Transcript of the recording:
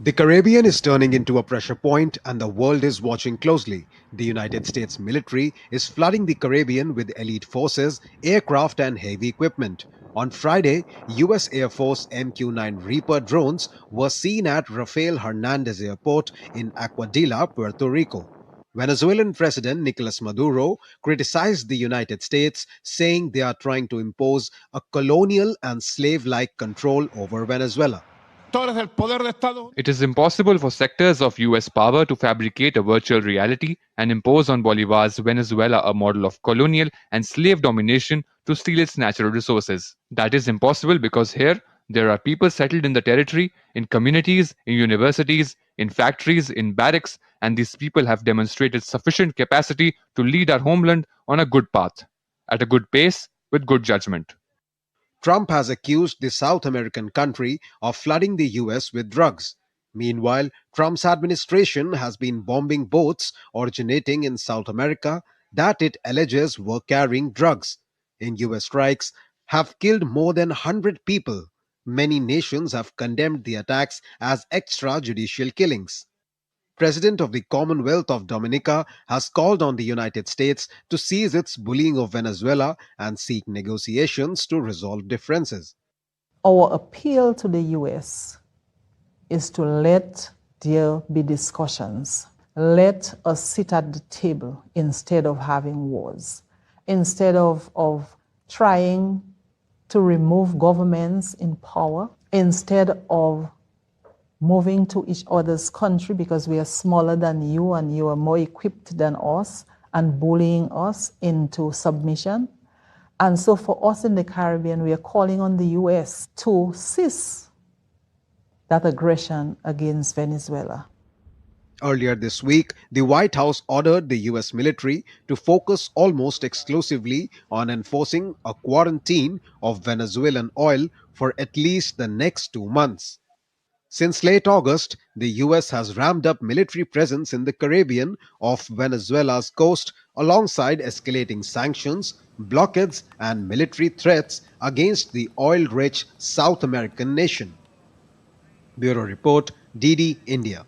The Caribbean is turning into a pressure point and the world is watching closely. The United States military is flooding the Caribbean with elite forces, aircraft, and heavy equipment. On Friday, US Air Force MQ-9 Reaper drones were seen at Rafael Hernandez Airport in Aguadilla, Puerto Rico. Venezuelan President Nicolas Maduro criticized the United States, saying they are trying to impose a colonial and slave like control over Venezuela. It is impossible for sectors of US power to fabricate a virtual reality and impose on Bolivar's Venezuela a model of colonial and slave domination to steal its natural resources. That is impossible because here there are people settled in the territory, in communities, in universities, in factories, in barracks, and these people have demonstrated sufficient capacity to lead our homeland on a good path, at a good pace, with good judgment. Trump has accused the South American country of flooding the US with drugs. Meanwhile, Trump's administration has been bombing boats originating in South America that it alleges were carrying drugs. In US strikes have killed more than 100 people. Many nations have condemned the attacks as extrajudicial killings. President of the Commonwealth of Dominica has called on the United States to cease its bullying of Venezuela and seek negotiations to resolve differences. Our appeal to the US is to let there be discussions. Let us sit at the table instead of having wars, instead of trying to remove governments in power, instead of moving to each other's country because we are smaller than you and you are more equipped than us and bullying us into submission. And so for us in the Caribbean, we are calling on the US to cease that aggression against Venezuela. Earlier this week, the White House ordered the US military to focus almost exclusively on enforcing a quarantine of Venezuelan oil for at least the next 2 months. Since late August, the US has ramped up military presence in the Caribbean off Venezuela's coast alongside escalating sanctions, blockades, and military threats against the oil rich South American nation. Bureau Report, DD India.